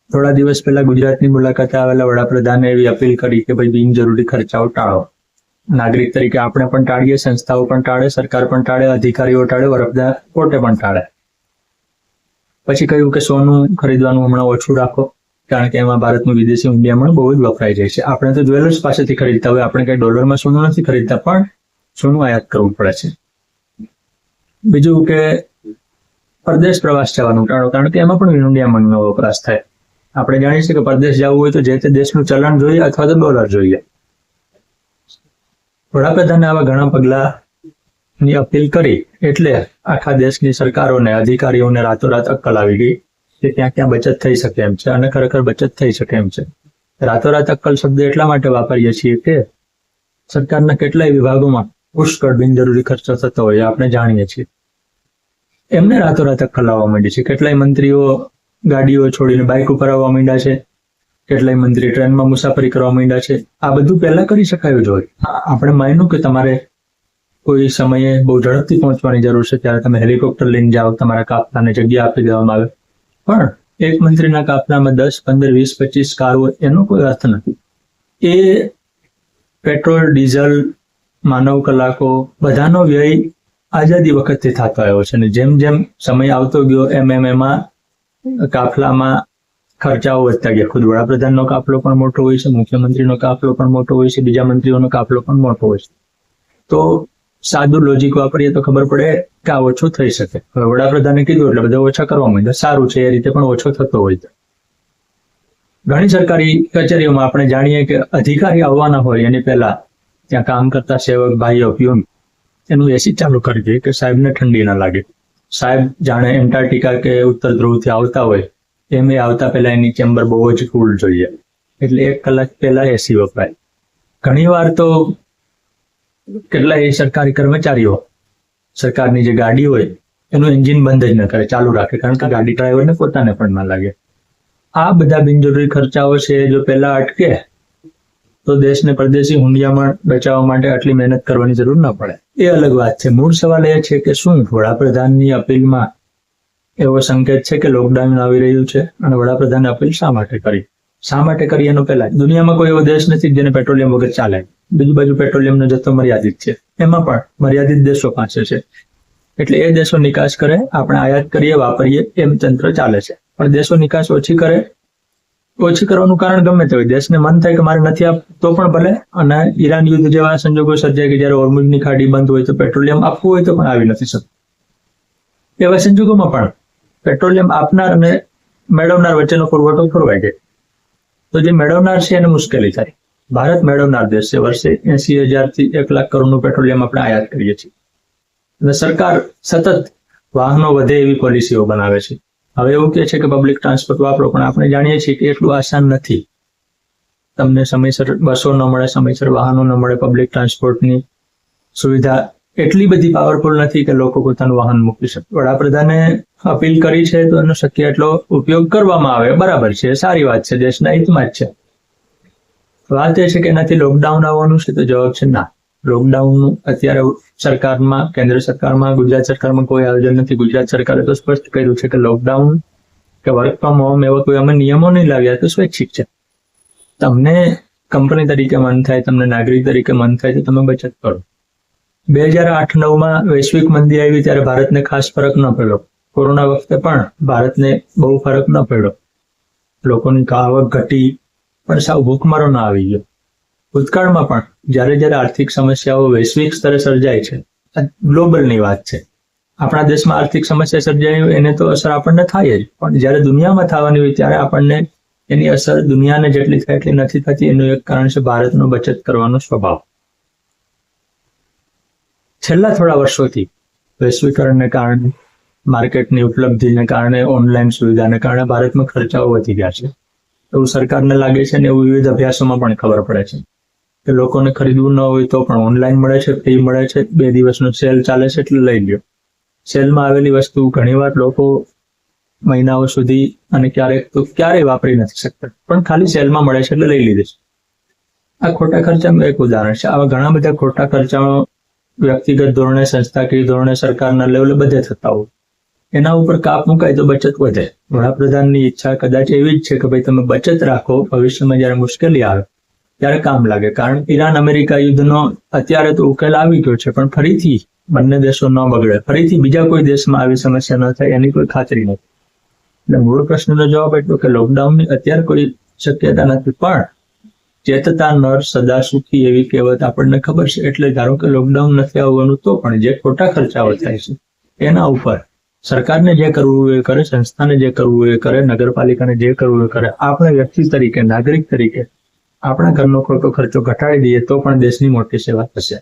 થોડા દિવસ પહેલા ગુજરાતની મુલાકાતે આવેલા વડાપ્રધાને એવી અપીલ કરી કે ભાઈ બિનજરૂરી ખર્ચાઓ ટાળો. નાગરિક તરીકે આપણે પણ ટાળીએ, સંસ્થાઓ પણ ટાળે, સરકાર પણ ટાળે, અધિકારીઓ ટાળે, વડાપ્રધાન કોર્ટે પણ ટાળે. પછી કહ્યું કે સોનું ખરીદવાનું હમણાં ઓછું રાખો, કારણ કે એમાં ભારતનું વિદેશી હુંડિયામણ બહુ જ વપરાઈ જાય છે. આપણે તો જ્વેલર્સ પાસેથી ખરીદતા હોય, આપણે કઈ ડોલરમાં સોનું નથી ખરીદતા, પણ સોનું આયાત કરવું પડે છે. બીજું કે પરદેશ પ્રવાસ જવાનું ટાળો, કારણ કે એમાં પણ હુંડિયામણનો વપરાશ થાય. આપણે જાણીએ છીએ કે પરદેશ જવું હોય તો જે તે દેશનું ચલણ જોઈએ અથવા તો ડોલર જોઈએ. વડાપ્રધાને આવા ઘણા પગલાની અપીલ કરી એટલે આખા દેશની સરકારોને, અધિકારીઓને રાતોરાત અક્કલ આવી ગઈ કે ક્યાં ક્યાં બચત થઈ શકે એમ છે, અને ખરેખર બચત થઈ શકે એમ છે. રાતોરાત અક્કલ શબ્દ એટલા માટે વાપરીએ છીએ કે સરકારના કેટલાય વિભાગોમાં પુષ્કળ બિનજરૂરી ખર્ચો થતો હોય આપણે જાણીએ છીએ. એમને રાતોરાત અક્કલ આવવા માંડી છે. કેટલાય મંત્રીઓ ગાડીઓ છોડીને બાઇક ઉપર આવવા માંડ્યા છે, કેટલાય મંત્રી ટ્રેનમાં મુસાફરી કરવા માંડ્યા છે. આ બધું પહેલા કરી શકાયું જ હોય. આપણે માન્યું કે તમારે કોઈ સમયે બહુ ઝડપથી પહોંચવાની જરૂર છે ત્યારે તમે હેલિકોપ્ટર લઈને જાઓ, તમારા કાફલાને જગ્યા આપી દેવામાં આવે. પણ એક મંત્રીના કાફલામાં 10, 15, 20, 25 કાર હોય એનો કોઈ અર્થ નથી. એ પેટ્રોલ, ડીઝલ, માનવ કલાકો બધાનો વ્યય આઝાદી વખતથી થતો આવ્યો છે, અને જેમ જેમ સમય આવતો ગયો એમ એમાં કાફલામાં ખર્ચાઓ વધતા ગયા. ખુદ વડાપ્રધાનનો કાફલો પણ મોટો હોય છે, મુખ્યમંત્રીનો કાફલો પણ મોટો હોય છે, બીજા મંત્રીઓનો કાફલો પણ મોટો હોય છે. તો સાદું લોજિક વાપરીએ તો ખબર પડે કે આ ઓછો થઈ શકે. હવે વડાપ્રધાને કીધું એટલે બધા ઓછા કરવા માંડ્યા. સારું છે, એ રીતે પણ ઓછો થતો હોય છે. ઘણી સરકારી કચેરીઓમાં આપણે જાણીએ કે અધિકારી આવવાના હોય એની પહેલા ત્યાં કામ કરતા સેવક ભાઈઓ, પ્યુન એનું એસી ચાલુ કરી દે કે સાહેબને ઠંડી ના લાગે. સાહેબ જાણે એન્ટાર્કટિકા કે ઉત્તર ધ્રુવથી આવતા હોય એમ આવતા પહેલા એની ચેમ્બર બહુ જ કુલ જોઈએ, એટલે 1 કલાક પહેલા એસી વપરાય. ઘણી વાર તો કેટલાય સરકારી કર્મચારીઓ સરકારની જે ગાડી હોય એનું એન્જિન બંધ જ ન કરે, ચાલુ રાખે, કારણ કે ગાડી ડ્રાઈવરને પોતાને પણ ના લાગે. આ બધા બિનજરૂરી ખર્ચાઓ છે, જો પહેલા અટકે તો દેશને પરદેશી હુંડિયામણ બચાવવા માટે આટલી મહેનત કરવાની જરૂર ન પડે. એ અલગ વાત છે. મૂળ સવાલ એ છે કે શું વડાપ્રધાનની અપીલમાં એવો સંકેત છે કે લોકડાઉન આવી રહ્યું છે, અને વડાપ્રધાને અપીલ શા માટે કરી? શા માટે કરી એનો પહેલા દુનિયામાં કોઈ એવો દેશ નથી જેને પેટ્રોલિયમ વગર ચાલે. બીજી બાજુ પેટ્રોલિયમનો જથ્થો મર્યાદિત છે, એમાં પણ મર્યાદિત દેશો પાસે છે, એટલે એ દેશો નિકાસ કરે, આપણે આયાત કરીએ, વાપરીએ, એમ તંત્ર ચાલે છે. પણ દેશો નિકાસ ઓછી કરે, ઓછી કરવાનું કારણ ગમે તે હોય. દેશને મન થાય કે મારે નથી આપતો પણ ભલે, અને ઈરાન યુદ્ધ જેવા સંજોગો સર્જાય કે જયારે હોર્મુઝની ખાડી બંધ હોય તો પેટ્રોલિયમ આપવું હોય તો પણ આવી નથી શકતું. એવા સંજોગોમાં પણ પેટ્રોલિયમ આપનાર અને મેળવનાર વચ્ચેનો પુરવઠો ખોરવાઈ જાય તો જે મેળવનાર છે એને મુશ્કેલી થાય. ભારત મેળવનાર દેશ છે. વર્ષે 80,000 થી 1 લાખ કરોડનું પેટ્રોલિયમ આપણે આયાત કરીએ છીએ, અને સરકાર સતત વાહનો વધે એવી પોલિસીઓ બનાવે છે. હવે એવું કહે છે કે પબ્લિક ટ્રાન્સપોર્ટ વાપરો, પણ આપણે જાણીએ છીએ કે એટલું આસાન નથી. તમને સમયસર બસો ન મળે, સમયસર વાહનો ન મળે, પબ્લિક ટ્રાન્સપોર્ટની સુવિધા એટલી બધી પાવરફુલ નથી કે લોકો પોતાનું વાહન મૂકી શકે. વડાપ્રધાને અપીલ કરી છે તો એનો શક્ય એટલો ઉપયોગ કરવામાં આવે, બરાબર છે, સારી વાત છે, દેશના હિતમાં જ છે. વાત એ છે કે એનાથી લોકડાઉન આવવાનું છે, તો જવાબ છે ના. લોકડાઉનનું અત્યારે સરકારમાં, કેન્દ્ર સરકારમાં, ગુજરાત સરકારમાં કોઈ આયોજન નથી. ગુજરાત સરકારે તો સ્પષ્ટ કર્યું છે કે લોકડાઉન કે વર્ક ફ્રોમ હોમ એવા કોઈ અમે નિયમો નહીં લાવ્યા, તો સ્વૈચ્છિક છે. તમને કંપની તરીકે મન થાય, તમને નાગરિક તરીકે મન થાય તો તમે બચત કરો. 2008-9માં વૈશ્વિક મંદી આવી ત્યારે ભારતને ખાસ ફરક ન પડ્યો. કોરોના વખતે પણ ભારતને બહુ ફરક ન પડ્યો. લોકોની આવક ઘટી, પણ સાવ ભૂખમરો ના આવી ગયો. ભૂતકાળમાં પણ જ્યારે જ્યારે આર્થિક સમસ્યાઓ વૈશ્વિક સ્તરે સર્જાય છે, ગ્લોબલની વાત છે, આપણા દેશમાં આર્થિક સમસ્યા સર્જાય એને તો અસર આપણને થાય જ, પણ જ્યારે દુનિયામાં થવાની હોય ત્યારે આપણને એની અસર દુનિયાને જેટલી થાય એટલી નથી થતી. એનું એક કારણ છે ભારતનો બચત કરવાનો સ્વભાવ. છેલ્લા થોડા વર્ષોથી વૈશ્વિકરણને કારણે, માર્કેટની ઉપલબ્ધિને કારણે, ઓનલાઈન સુવિધાને કારણે ભારતમાં ખર્ચાઓ વધી ગયા છે એવું સરકારને લાગે છે, અને એવું વિવિધ અભ્યાસોમાં પણ ખબર પડે છે કે લોકોને ખરીદવું ન હોય તો પણ ઓનલાઈન મળે છે, ફ્રી મળે છે, 2 દિવસનો સેલ ચાલે છે એટલે લઈ લ્યો. સેલમાં આવેલી વસ્તુ ઘણીવાર લોકો મહિનાઓ સુધી અને ક્યારેક તો ક્યારેય વાપરી નથી શકતા, પણ ખાલી સેલમાં મળે છે એટલે લઈ લીધે છે. આ ખોટા ખર્ચાનું એક ઉદાહરણ છે. આવા ઘણા બધા ખોટા ખર્ચાઓ વ્યક્તિગત ધોરણે, સંસ્થાકીય ધોરણે, સરકારના લેવલે બધે થતા હોય. એના ઉપર કાપ મુકાય તો બચત વધે. વડાપ્રધાનની ઈચ્છા કદાચ એવી જ છે કે ભાઈ તમે બચત રાખો, ભવિષ્યમાં જયારે મુશ્કેલી આવે ત્યારે કામ લાગે. કારણ કે ઈરાન અમેરિકા યુદ્ધનો અત્યારે તો ઉકેલ આવી ગયો છે, પણ ફરીથી બંને દેશો ન બગડે, ફરીથી બીજા કોઈ દેશમાં આવી સમસ્યા ન થાય એની કોઈ ખાતરી નથી. એટલે મૂળ પ્રશ્નનો જવાબ એટલો કે લોકડાઉનની અત્યારે કોઈ શક્યતા નથી, પણ ચેતતા નર સદા સુખી એવી કહેવત આપણને ખબર છે. એટલે ધારો કે લોકડાઉન નથી આવવાનું તો પણ જે ખોટા ખર્ચાઓ થાય છે એના ઉપર સરકારને જે કરવું એ કરે, સંસ્થાને જે કરવું એ કરે, નગરપાલિકાને જે કરવું એ કરે. આપણે વ્યક્તિ તરીકે, નાગરિક તરીકે આપણા ઘરનો ખોટો ખર્ચો ઘટાડી દઈએ તો પણ દેશની મોટી સેવા થશે.